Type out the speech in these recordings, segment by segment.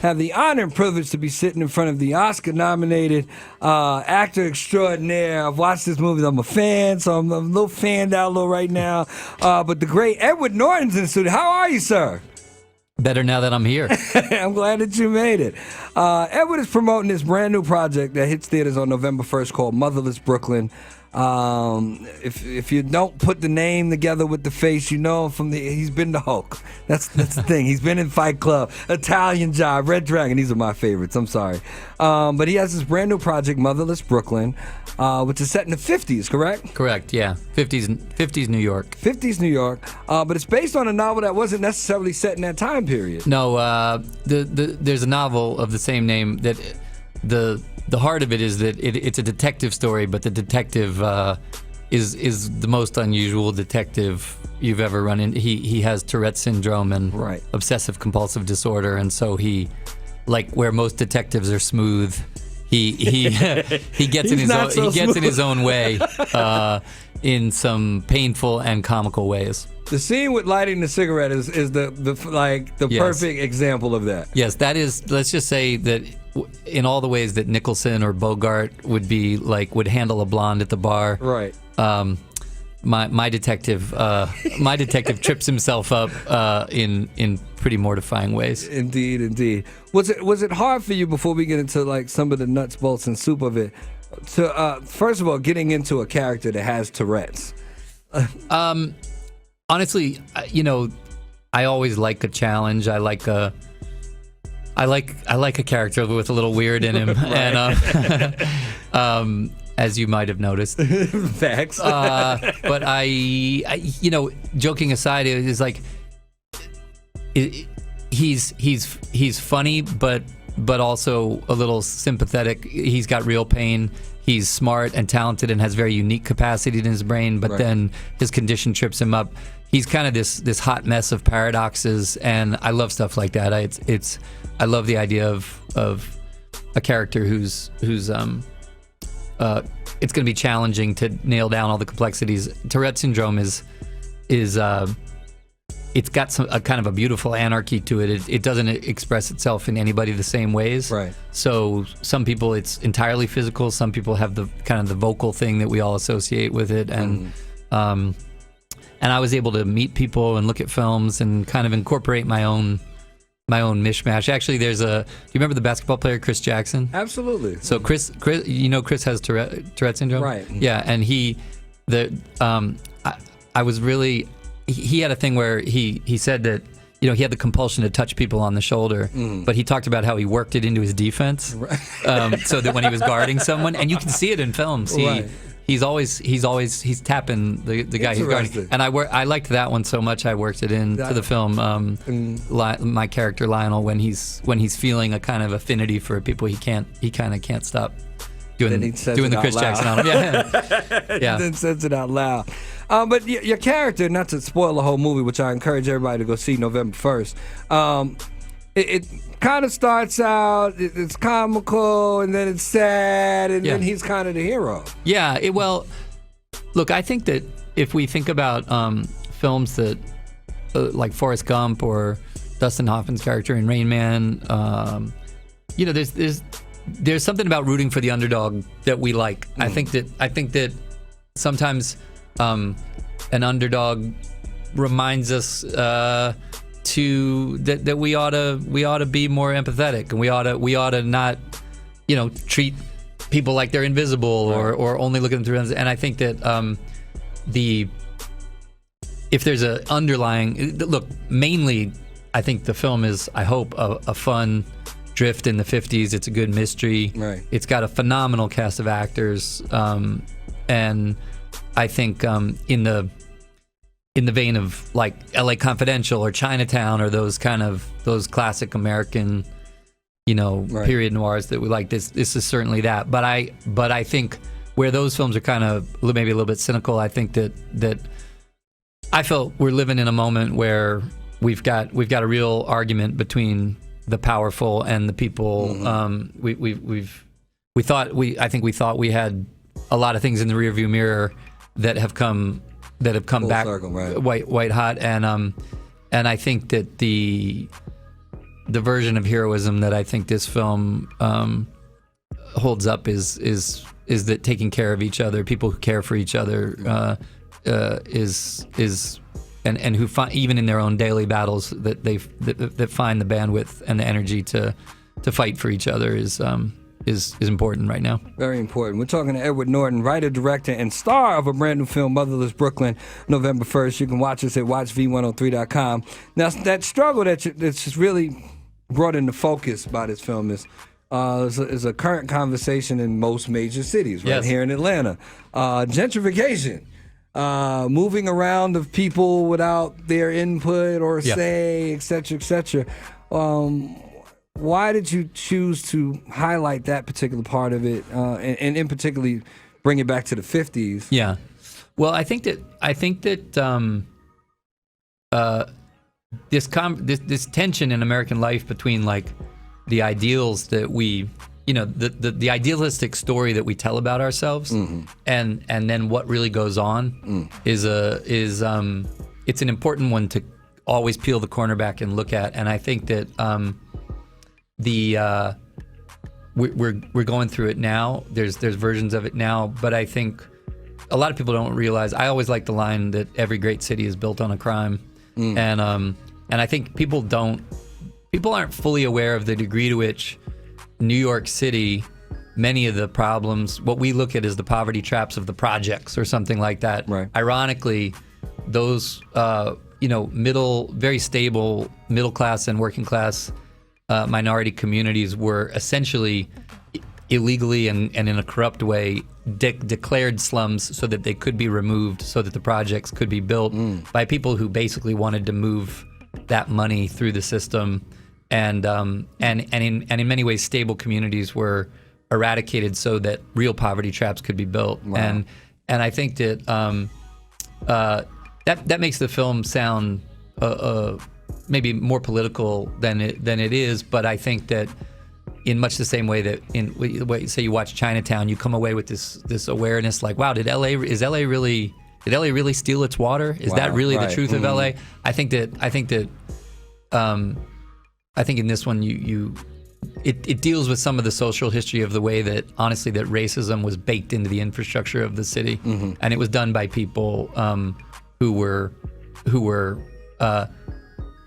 Have the honor and privilege to be sitting in front of the Oscar-nominated actor extraordinaire. I've watched this movie. I'm a fan, so I'm a little fanned out a little right now. But the great Edward Norton's in the studio. How are you, sir? Better now that I'm here. I'm glad that you made it. Edward is promoting this brand new project that hits theaters on November 1st called Motherless Brooklyn. If you don't put the name together with the face, you know him he's been the Hulk. That's the thing. He's been in Fight Club, Italian Job, Red Dragon. These are my favorites. I'm sorry. But he has this brand new project, Motherless Brooklyn, which is set in the 50s, correct? Correct, yeah. 50s New York. 50s New York. But it's based on a novel that wasn't necessarily set in that time period. No, there's a novel of the same name that the heart of it is that it's a detective story, but the detective is the most unusual detective you've ever run into. He has Tourette's syndrome and obsessive compulsive disorder, and so he, like where most detectives are smooth, he gets in his own way in some painful and comical ways. The scene with lighting the cigarette is the Yes. perfect example of that. Yes, that is. Let's just say that in all the ways that Nicholson or Bogart would handle a blonde at the bar. Right. My detective trips himself up in pretty mortifying ways. Indeed. Was it hard for you, before we get into like some of the nuts, bolts, and soup of it, to first of all getting into a character that has Tourette's? Honestly, I always like a challenge. I like a character with a little weird in him, and as you might have noticed. Facts. But I joking aside, it is like he's funny, but also a little sympathetic. He's got real pain. He's smart and talented and has very unique capacity in his brain, but then his condition trips him up. He's kind of this hot mess of paradoxes, and I love stuff like that. I love the idea of a character who's it's going to be challenging to nail down all the complexities. Tourette's syndrome is it's got a kind of a beautiful anarchy to it. It doesn't express itself in anybody the same ways. Right. So some people it's entirely physical. Some people have the kind of the vocal thing that we all associate with it, and I was able to meet people and look at films and kind of incorporate my own mishmash. Actually, do you remember the basketball player Chris Jackson? Absolutely. So Chris has Tourette syndrome, right? Yeah, and I was really. He had a thing where he said that he had the compulsion to touch people on the shoulder, but he talked about how he worked it into his defense, so that when he was guarding someone, and you can see it in films, he's tapping the guy he's guarding, and I liked that one so much I worked it into the film. My character Lionel, when he's feeling a kind of affinity for people, he kind of can't stop doing the Chris Jackson on him. Yeah. Then says it out loud. But your character, not to spoil the whole movie, which I encourage everybody to go see November 1st, it kind of starts out, it's comical, and then it's sad, and then he's kind of the hero. Yeah, look, I think that if we think about films that, like Forrest Gump or Dustin Hoffman's character in Rain Man, there's something about rooting for the underdog that we like. I think that sometimes an underdog reminds us that we ought to be more empathetic, and we ought to not treat people like they're invisible or only look at them through lenses. And I think that if there's a underlying look, mainly I think the film is, I hope, a fun drift in the 50s. It's a good mystery. Right. It's got a phenomenal cast of actors, and I think in the vein of like L.A. Confidential or Chinatown or those classic American, period noirs that we like. This is certainly that. But I think where those films are kind of maybe a little bit cynical, I think that I felt we're living in a moment where we've got a real argument between the powerful and the people. I think we thought we had a lot of things in the rearview mirror that have come Full back circle, right. white hot, and I think that the version of heroism that I think this film holds up is that taking care of each other, people who care for each other, is and who find, even in their own daily battles, that find the bandwidth and the energy to fight for each other is important right now. Very important. We're talking to Edward Norton, writer, director, and star of a brand new film, Motherless, Brooklyn, November 1st. You can watch us at watchv103.com. Now, that struggle that's just really brought into focus by this film is a current conversation in most major cities, right? Yes. Here in Atlanta. Gentrification. Moving around of people without their input or say, et cetera, et cetera. Why did you choose to highlight that particular part of it, and in particularly bring it back to the 50s? Yeah. Well, I think that this tension in American life between like the ideals that we, the idealistic story that we tell about ourselves, and then what really goes on is it's an important one to always peel the corner back and look at. And I think that we're going through it now. There's versions of it now, but I think a lot of people don't realize. I always like the line that every great city is built on a crime, and I think people aren't fully aware of the degree to which New York City, many of the problems, what we look at as the poverty traps of the projects or something like that. Right. Ironically, those very stable middle class and working class minority communities were essentially illegally and in a corrupt way declared slums so that they could be removed, so that the projects could be built by people who basically wanted to move that money through the system, and in many ways stable communities were eradicated so that real poverty traps could be built. Wow. And I think that that makes the film sound maybe more political than it is, but I think that in much the same way that say you watch Chinatown, you come away with this awareness like, wow, did LA really steal its water? Is that really the truth of LA? I think that in this one it deals with some of the social history of the way that honestly that racism was baked into the infrastructure of the city, and it was done by people who were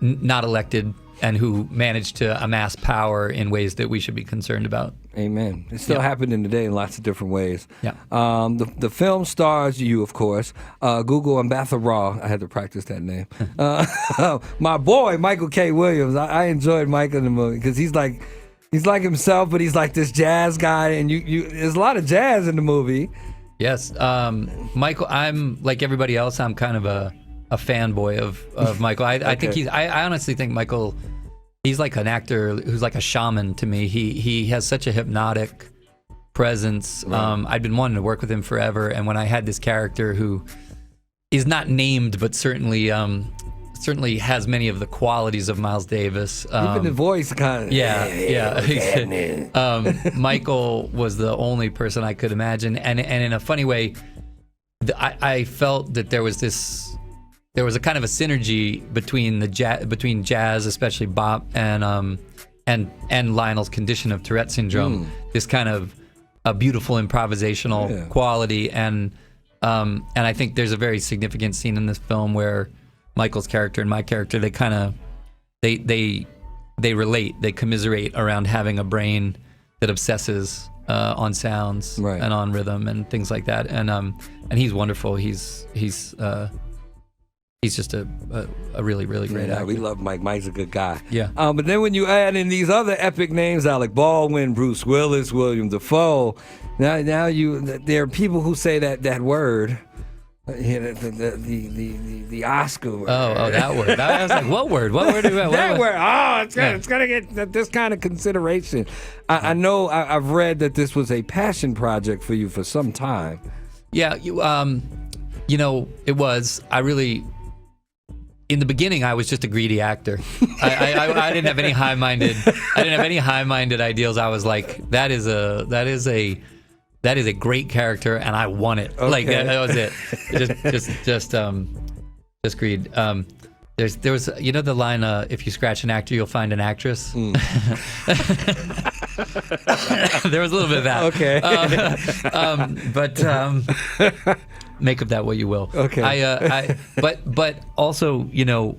not elected and who managed to amass power in ways that we should be concerned about. Amen. It's still happening today in lots of different ways. Yeah. The film stars you, of course, Google Mbatha-Raw. I had to practice that name. My boy, Michael K. Williams. I enjoyed Michael in the movie because he's like himself, but he's like this jazz guy, and there's a lot of jazz in the movie. Yes. Michael, I'm like everybody else, I'm kind of a fanboy of Michael. I think I honestly think Michael, he's like an actor who's like a shaman to me. He has such a hypnotic presence. Right. I'd been wanting to work with him forever, and when I had this character who is not named but certainly has many of the qualities of Miles Davis. Even the voice kind of. Yeah. Michael was the only person I could imagine, and in a funny way, I felt that there was a kind of a synergy between jazz, especially bop, and Lionel's condition of Tourette syndrome. This kind of a beautiful improvisational quality, and I think there's a very significant scene in this film where Michael's character and my character, they kind of they relate, they commiserate around having a brain that obsesses on sounds and on rhythm and things like that, and he's wonderful. He's just a really, really great actor. We love Mike. Mike's a good guy. Yeah. But then when you add in these other epic names, Alec Baldwin, Bruce Willis, William Dafoe, now there are people who say that word, the Oscar word. Oh, that word. I was like, what word? What word? That word. Oh, it's gonna get this kind of consideration. I know. I've read that this was a passion project for you for some time. Yeah. It was. In the beginning, I was just a greedy actor. I didn't have any high-minded ideals. I was like, that is a great character, and I want it. Okay. Like that was it. Just greed. There was, you know, the line, if you scratch an actor, you'll find an actress. There was a little bit of that. Okay. But make of that what you will. Okay. But also, you know,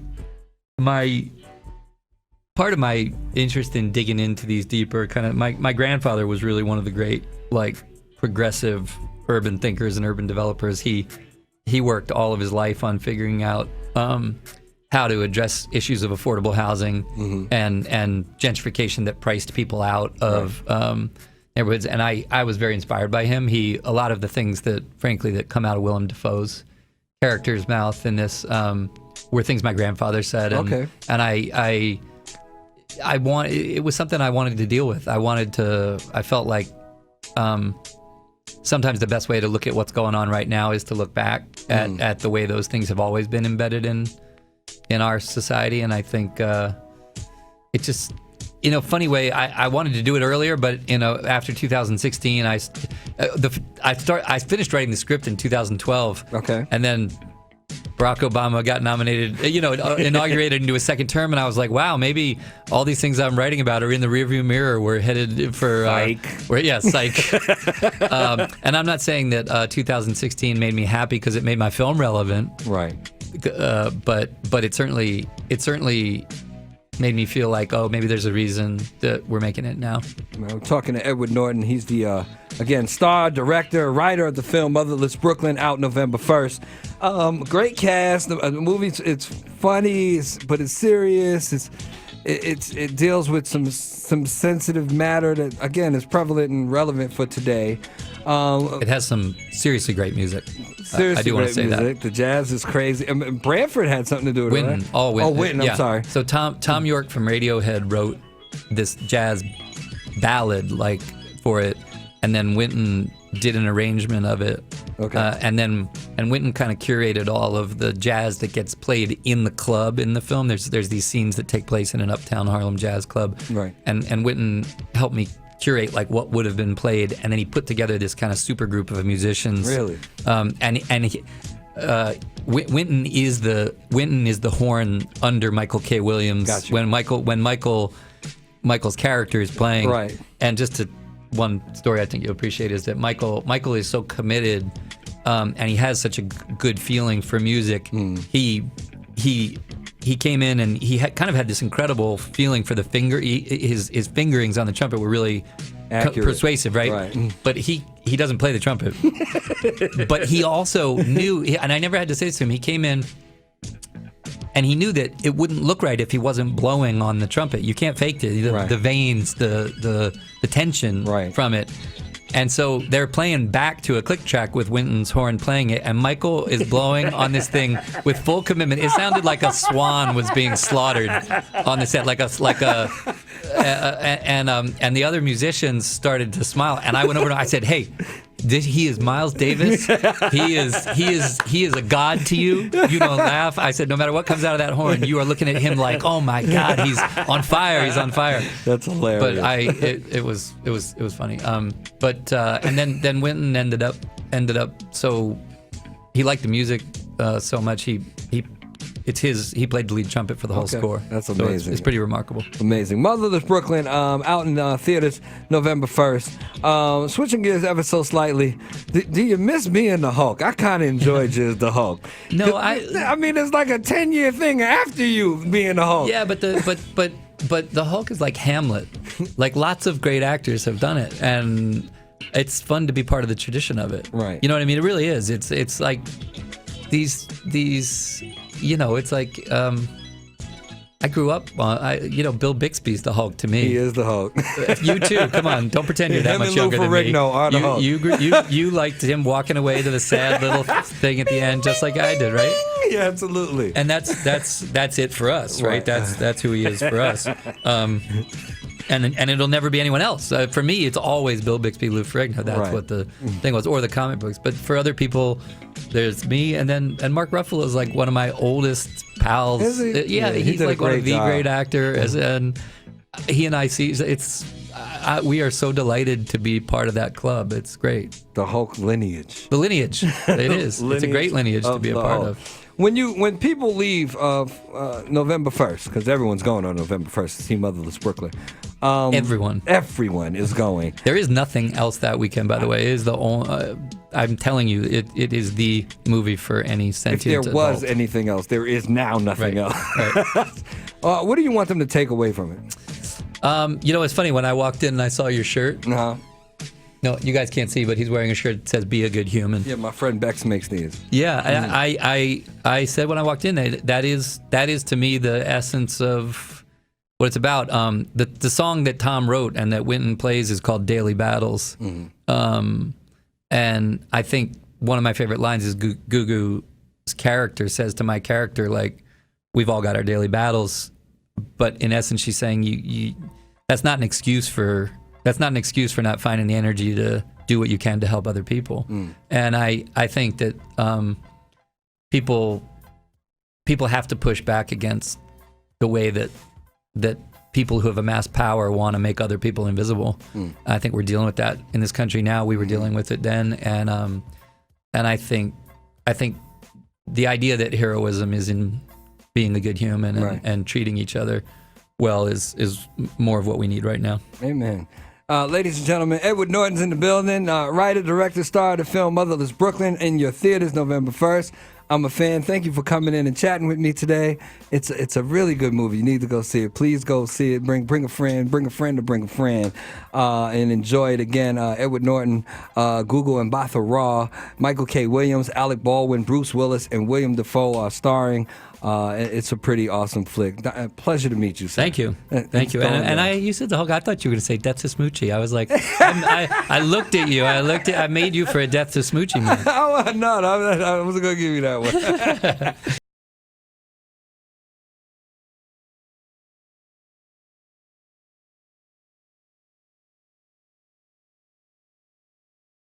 part of my interest in digging into these deeper kind of, my grandfather was really one of the great, like, progressive urban thinkers and urban developers. He worked all of his life on figuring out how to address issues of affordable housing and gentrification that priced people out of neighborhoods. And I was very inspired by him. A lot of the things that, frankly, that come out of Willem Dafoe's character's mouth in this were things my grandfather said. And, and it was something I wanted to deal with. I felt like sometimes the best way to look at what's going on right now is to look back at the way those things have always been embedded in our society. And I think it just, you know, funny way, I wanted to do it earlier, but, you know, after 2016, I finished writing the script in 2012. Okay. And then Barack Obama got nominated, you know, inaugurated into a second term, and I was like, wow, maybe all these things I'm writing about are in the rearview mirror. We're headed for psych. Psych. And I'm not saying that 2016 made me happy because it made my film relevant, right? But it certainly made me feel like, oh, maybe there's a reason that we're making it now. I'm talking to Edward Norton. He's the, again, star, director, writer of the film Motherless Brooklyn, out November 1st. Great cast. The movie, it's funny, but it's serious. It deals with some sensitive matter that, again, is prevalent and relevant for today. It has some seriously great music. Seriously, I do want to say music. that. The jazz is crazy. And Branford had something to do with Wynton. it, right? Oh, Wynton. Oh, Wynton, I'm sorry. So Tom York from Radiohead wrote this jazz ballad, like, for it, and then Wynton did an arrangement of it. Okay. And Wynton kind of curated all of the jazz that gets played in the club in the film. There's these scenes that take place in an uptown Harlem jazz club. Right. And Wynton helped me curate, like, what would have been played, and then he put together this kind of super group of musicians. Really? Wynton is the horn under Michael K. Williams. Gotcha. When Michael's character is playing. Right. And one story I think you'll appreciate is that Michael is so committed, and he has such a good feeling for music. He came in and he kind of had this incredible feeling for the his fingerings on the trumpet were really persuasive, right? But he doesn't play the trumpet. But he also knew, and I never had to say this to him, he came in and he knew that it wouldn't look right if he wasn't blowing on the trumpet. You can't fake it. The veins, the tension from it. And so they're playing back to a click track with Wynton's horn playing it, and Michael is blowing on this thing with full commitment. It sounded like a swan was being slaughtered on the set, and the other musicians started to smile. And I went over to him, I said, "Hey, he is Miles Davis. He is a god to you. You don't laugh." I said, "No matter what comes out of that horn, you are looking at him like, oh my God, he's on fire. He's on fire." That's hilarious. But it was funny. And then Wynton ended up. So he liked the music so much. He played the lead trumpet for the whole score. That's amazing. So it's pretty remarkable. Amazing. Motherless Brooklyn, out in theaters November 1st. Switching gears ever so slightly, do you miss being the Hulk? I kind of enjoyed you as the Hulk. No, I mean, it's like a 10-year thing after you being the Hulk. Yeah, but the Hulk is like Hamlet. Like, lots of great actors have done it, and it's fun to be part of the tradition of it. Right. You know what I mean? It really is. It's like these. You know, it's like I grew up on, Bill Bixby's the Hulk to me. He is the Hulk. You too. Come on, don't pretend you're that much younger than me. Are the Hulk. You liked him walking away to the sad little thing at the end, just like I did, right? Yeah, absolutely. And that's it for us, right? That's who he is for us. And it'll never be anyone else. For me, it's always Bill Bixby, Lou Ferrigno. That's what the thing was, or the comic books. But for other people, there's me, and Mark Ruffalo is like one of my oldest pals. Is he? Yeah, he's like one of the great actors, and he and I see we are so delighted to be part of that club. It's great. The Hulk lineage. The lineage. It is. It's a great lineage to be a part of. when people leave November 1st, because everyone's going on November 1st to see Motherless Brooklyn. Everyone is going. There is nothing else that weekend, by the way. It is the only, I'm telling you, it is the movie for any sentient If there was adult. anything else, there is now nothing else. Right. What do you want them to take away from it? It's funny, when I walked in and I saw your shirt. Uh-huh. No, you guys can't see, but he's wearing a shirt that says "Be a good human." Yeah, my friend Bex makes these. Yeah, I said when I walked in, that is to me the essence of what it's about. The song that Tom wrote and that Wynton plays is called "Daily Battles," and I think one of my favorite lines is Gugu's character says to my character, like, "We've all got our daily battles," but in essence, she's saying you that's not an excuse for not finding the energy to do what you can to help other people. And I think that people have to push back against the way that people who have amassed power want to make other people invisible. I think we're dealing with that in this country now. We were dealing with it then, and I think the idea that heroism is in being a good human and treating each other well is more of what we need right now. Amen. Ladies and gentlemen, Edward Norton's in the building. Writer, director, star of the film Motherless Brooklyn in your theaters November 1st. I'm a fan. Thank you for coming in and chatting with me today. It's a really good movie. You need to go see it. Please go see it. Bring a friend to bring a friend, and enjoy it again. Edward Norton, Google and Batha Raw, Michael K. Williams, Alec Baldwin, Bruce Willis, and William Dafoe are starring. It's a pretty awesome flick. Pleasure to meet you, sir. Thank you. Thank you. And you said the whole. I thought you were going to say Death to Smoochie. I was like, I looked at you. I made you for a Death to Smoochie man. I wasn't going to give you that one.